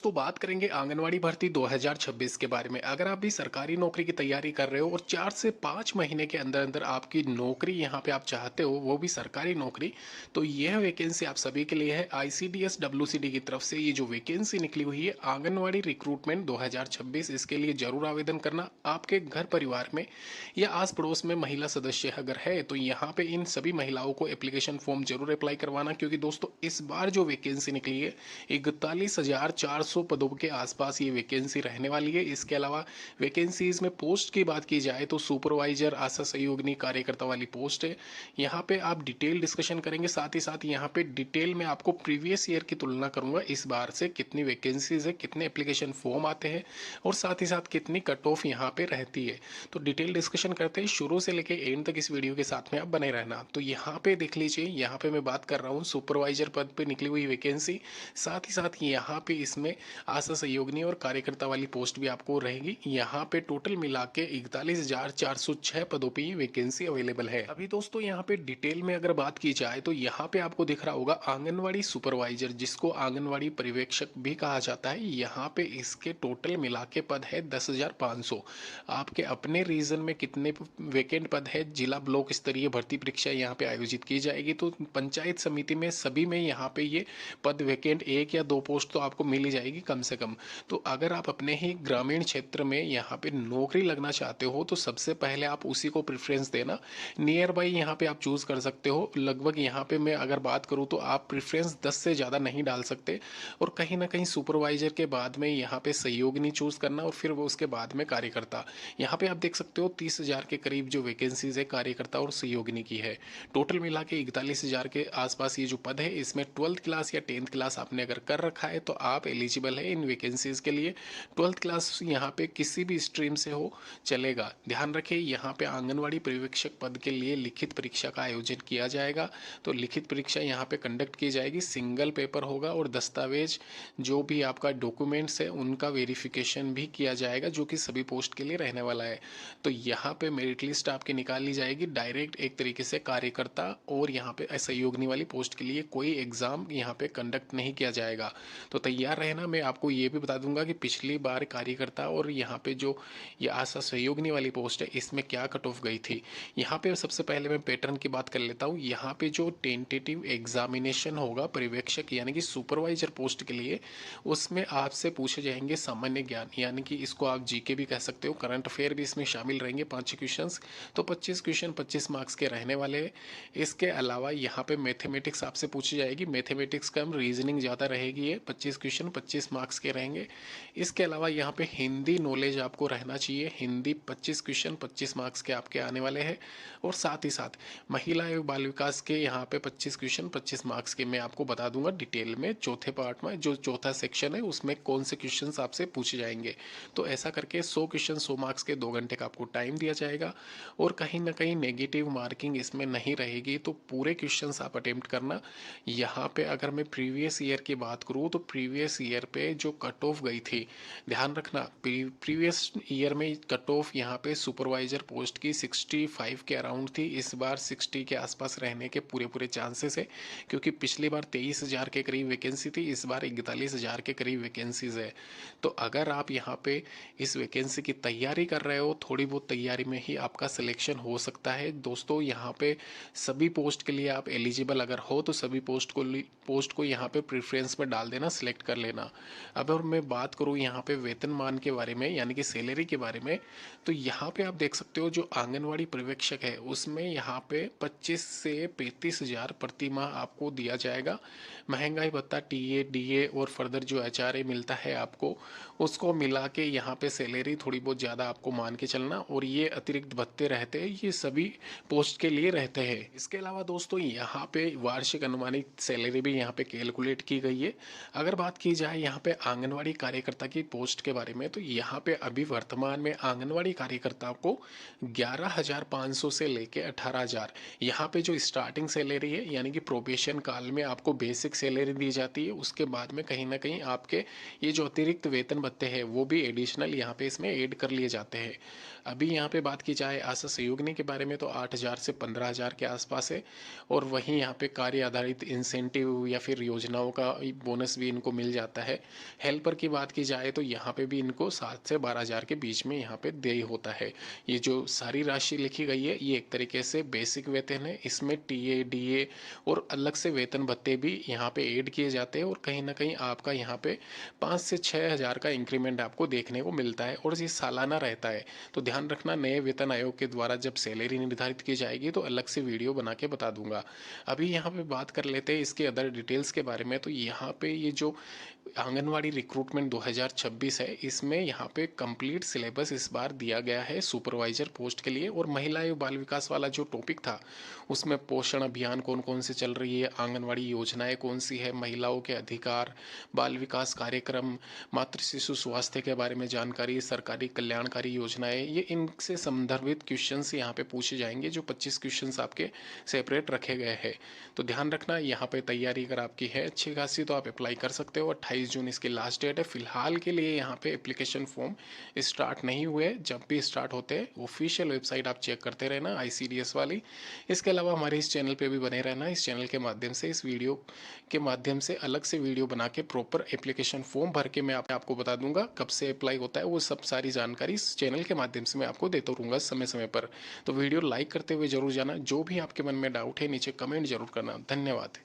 तो बात करेंगे आंगनवाड़ी भर्ती 2026 के बारे में। अगर आप भी सरकारी नौकरी की तैयारी कर रहे हो और 4 से 5 महीने के अंदर अंदर आपकी नौकरी यहाँ पे आप चाहते हो, वो भी सरकारी नौकरी, तो यह वैकेंसी आप सभी के लिए है। आईसीडीएस डब्ल्यूसीडी की तरफ से ये जो वैकेंसी निकली हुई है आंगनवाड़ी रिक्रूटमेंट 2026, इसके लिए जरूर आवेदन करना। आपके घर परिवार में या आस पड़ोस में महिला सदस्य अगर है तो यहाँ पे इन सभी महिलाओं को एप्लीकेशन फॉर्म जरूर अप्लाई करवाना, क्योंकि दोस्तों इस बार जो वैकेंसी निकली है 41,400 पदों के आसपास ये वैकेंसी रहने वाली है। इसके अलावा वैकेंसीज में पोस्ट की बात की जाए तो सुपरवाइजर, आशा सहयोगिनी, कार्यकर्ता वाली पोस्ट है। यहाँ पे आप डिटेल डिस्कशन करेंगे, साथ ही साथ यहाँ पे डिटेल में आपको प्रीवियस ईयर की तुलना करूंगा, इस बार से कितनी वैकेंसीज है, कितने एप्लीकेशन फॉर्म आते हैं और साथ ही साथ कितनी कट ऑफ यहाँ पे रहती है। तो डिटेल डिस्कशन करते हैं, शुरू से लेके एंड तक इस वीडियो के साथ में आप बने रहना। तो यहाँ पे देख लीजिए, यहाँ पे मैं बात कर रहा हूँ सुपरवाइजर पद पे निकली हुई वैकेंसी, साथ ही साथ यहाँ पे इसमें आशा सहयोगिनी और कार्यकर्ता वाली पोस्ट भी आपको रहेगी। यहाँ पे टोटल मिला के 41,406 पदों पे ये वैकेंसी अवेलेबल है। अभी दोस्तों यहाँ पे डिटेल में अगर बात की जाए तो यहाँ पे आपको दिख रहा होगा आंगनवाड़ी सुपरवाइजर, जिसको आंगनवाड़ी पर्यवेक्षक भी कहा जाता है। यहाँ पे इसके टोटल मिला के पद है 10,500। आपके अपने रीजन में कितने वैकेंट पद है, जिला ब्लॉक स्तरीय भर्ती परीक्षा यहाँ पे आयोजित की जाएगी, तो पंचायत समिति में सभी में यहाँ पे ये पद वैकेंट, एक या दो पोस्ट तो आपको मिल ही जाएगी कम से कम। तो अगर आप अपने ही ग्रामीण क्षेत्र में यहाँ पे नौकरी लगना चाहते हो तो सबसे पहले आप उसी को प्रेफरेंस देना। नियर बाई यहाँ पे आप चूज कर सकते हो। लगभग यहाँ पे मैं अगर बात करूँ तो आप प्रेफरेंस 10 से ज़्यादा नहीं डाल सकते, और कहीं ना कहीं सुपरवाइजर के बाद में यहाँ पे सहयोगिनी चूज करना और फिर वो उसके बाद में कार्यकर्ता। यहाँ पे आप देख सकते हो 30,000 के करीब जो वैकेंसीज है कार्यकर्ता और सहयोगिनी की है। टोटल मिला के 41,000 के आसपास ये जो पद है, इसमें 12th क्लास या 10th क्लास आपने अगर कर रखा है तो आप एलिजिबल है इन वैकेंसीज के लिए। 12th क्लास यहाँ पे किसी भी स्ट्रीम से हो चलेगा। ध्यान रखें, यहाँ पे आंगनवाड़ी पर्यवेक्षक पद के लिए लिखित परीक्षा का आयोजन किया जाएगा। तो लिखित परीक्षा यहाँ पे कंडक्ट की जाएगी, सिंगल पेपर होगा और दस्तावेज जो भी आपका डॉक्यूमेंट्स है उनका वेरिफिकेशन भी किया जाएगा, जो कि सभी पोस्ट के लिए रहने वाला है। तो यहाँ पे मेरिट लिस्ट आपकी निकाल ली जाएगी डायरेक्ट एक तरीके से कार्यकर्ता और यहाँ पे सहयोगिनी वाली पोस्ट के लिए कोई एग्जाम यहाँ पे कंडक्ट नहीं किया जाएगा। तो तैयार रहना। मैं आपको ये भी बता दूंगा कि पिछली बार कार्यकर्ता और यहाँ पे जो ये आशा सहयोगिनी वाली पोस्ट है इसमें क्या कट ऑफ गई थी। यहाँ पे सबसे पहले मैं पैटर्न की बात कर लेता हूँ। यहाँ पे जो टेंटेटिव एग्जामिनेशन होगा पर्यवेक्षक यानी कि सुपरवाइजर पोस्ट के लिए, उसमें आपसे पूछे जाएंगे सामान्य ज्ञान, यानी कि इसको आप जीके भी कह सकते हो, करंट अफेयर भी इसमें शामिल रहेंगे 5 क्वेश्चंस। तो 25 क्वेश्चन 25 मार्क्स के रहने वाले हैं। इसके अलावा यहाँ पे मैथमेटिक्स आपसे पूछी जाएगी, मैथमेटिक्स कम रीजनिंग ज़्यादा रहेगी, ये 25 क्वेश्चन 25 मार्क्स के रहेंगे। इसके अलावा यहाँ पे हिंदी नॉलेज आपको रहना चाहिए, हिंदी 25 क्वेश्चन 25 मार्क्स के आपके आने वाले हैं। और साथ ही साथ महिला एवं बाल विकास के यहाँ पे 25 क्वेश्चन 25 मार्क्स के मैं आपको बता दूंगा डिटेल में चौथे पार्ट में, जो चौथा सेक्शन है उसमें कौन से क्वेश्चन आपसे पूछे जाएंगे। तो ऐसा करके 100 क्वेश्चन 100 मार्क्स के 2 घंटे का आपको टाइम दिया जाएगा, और कहीं ना कहीं नेगेटिव मार्किंग इसमें नहीं रहेगी। तो पूरे क्वेश्चंस आप अटेम्प्ट करना। यहाँ पे अगर मैं प्रीवियस ईयर की बात करूँ तो प्रीवियस ईयर पे जो कट ऑफ गई थी, ध्यान रखना, प्रीवियस ईयर में कट ऑफ यहाँ पे सुपरवाइजर पोस्ट की 65 के अराउंड थी। इस बार 60 के आसपास रहने के पूरे पूरे चांसेस है, क्योंकि पिछली बार 23,000 के करीब वैकेंसी थी, इस बार 41,000 के करीब वैकेंसीज है। तो अगर आप यहाँ पे इस वैकेंसी की तैयारी कर रहे हो, थोड़ी बहुत तैयारी में ही आपका सिलेक्शन हो सकता है। दोस्तों यहाँ पे सभी पोस्ट के लिए आप एलिजिबल अगर हो तो सभी पोस्ट को यहाँ पे प्रेफरेंस में डाल देना, सिलेक्ट कर लेना। अब अगर मैं बात करूँ यहाँ पे वेतनमान के बारे में यानी कि सैलरी के बारे में, तो यहाँ पे आप देख सकते हो जो आंगनवाड़ी पर्यवेक्षक है उसमें यहाँ पे 25 से 35,000 प्रति माह आपको दिया जाएगा। महंगाई भत्ता, टीए, डीए और फर्दर जो एचआरए मिलता है आपको, उसको मिला के यहाँ पे सैलरी थोड़ी बहुत ज़्यादा आपको मान के चलना। और ये अतिरिक्त भत्ते रहते हैं, ये सभी पोस्ट के लिए रहते हैं। इसके अलावा दोस्तों यहाँ पे वार्षिक अनुमानित सैलरी भी यहाँ पे कैलकुलेट की गई है। अगर बात की जाए यहाँ पे आंगनवाड़ी कार्यकर्ता की पोस्ट के बारे में, तो यहाँ पे अभी वर्तमान में आंगनवाड़ी कार्यकर्ता को 11,500 से लेके 18,000 यहाँ पे जो स्टार्टिंग सैलरी है, यानी कि प्रोबेशन काल में आपको बेसिक सैलरी दी जाती है, उसके बाद में कहीं ना कहीं आपके ये जो अतिरिक्त वेतन भत्ते हैं वो भी एडिशनल यहाँ पे इसमें ऐड कर लिए जाते हैं। अभी यहाँ पे बात की जाए आशा सहयोगिनी के बारे में, तो 8,000 से 15,000 के आसपास है। और वहीं यहाँ पे कार्य आधारित इंसेंटिव या फिर योजनाओं का बोनस भी इनको मिल जाता है। हेल्पर की बात की जाए तो यहाँ पे भी इनको 7 से 12,000 के बीच में यहाँ पे देय होता है। ये जो सारी राशि लिखी गई है ये एक तरीके से बेसिक वेतन है। इसमें टीए, डीए और अलग से वेतन भत्ते भी यहाँ पे ऐड किए जाते हैं और कहीं न कहीं आपका यहाँ पे 5 से 6,000 का इंक्रीमेंट आपको देखने को मिलता है और ये सालाना रहता है। तो ध्यान रखना, नए वेतन आयोग के द्वारा जब सैलरी निर्धारित की जाएगी तो अलग से वीडियो बना के बता दूंगा। अभी यहाँ पे बात कर लेते हैं इसके अदर डिटेल्स के बारे में। तो यहाँ पे ये जो आंगनवाड़ी रिक्रूटमेंट 2026 है, इसमें यहाँ पे कंप्लीट सिलेबस इस बार दिया गया है सुपरवाइजर पोस्ट के लिए। और महिला एवं बाल विकास वाला जो टॉपिक था उसमें पोषण अभियान कौन कौन से चल रही है, आंगनवाड़ी योजनाएं कौन सी है, महिलाओं के अधिकार, बाल विकास कार्यक्रम, मातृ शिशु स्वास्थ्य के बारे में जानकारी, सरकारी कल्याणकारी योजनाएं, ये इनसे संदर्भित क्वेश्चंस यहाँ पे पूछे जाएंगे। जो 25 क्वेश्चंस आपके सेपरेट रखे गए हैं। तो ध्यान रखना, यहाँ पे तैयारी अगर आपकी है अच्छी खासी तो आप अप्लाई कर सकते हो। 28 जून इसकी लास्ट डेट है। फिलहाल के लिए यहाँ पे एप्लीकेशन फॉर्म स्टार्ट नहीं हुए। जब भी स्टार्ट होते हैं ऑफिशियल वेबसाइट आप चेक करते रहना, ICDS वाली। इसके अलावा हमारे इस चैनल पे भी बने रहना। इस चैनल के माध्यम से, इस वीडियो के माध्यम से अलग से वीडियो बना के प्रॉपर एप्लीकेशन फॉर्म भर के मैं आपको बता दूंगा कब से अप्लाई होता है। वो सब सारी जानकारी इस चैनल के माध्यम से मैं आपको देता रहूँगा समय समय पर। तो वीडियो लाइक करते हुए जरूर जाना। जो भी आपके मन में डाउट है नीचे कमेंट जरूर करना। धन्यवाद।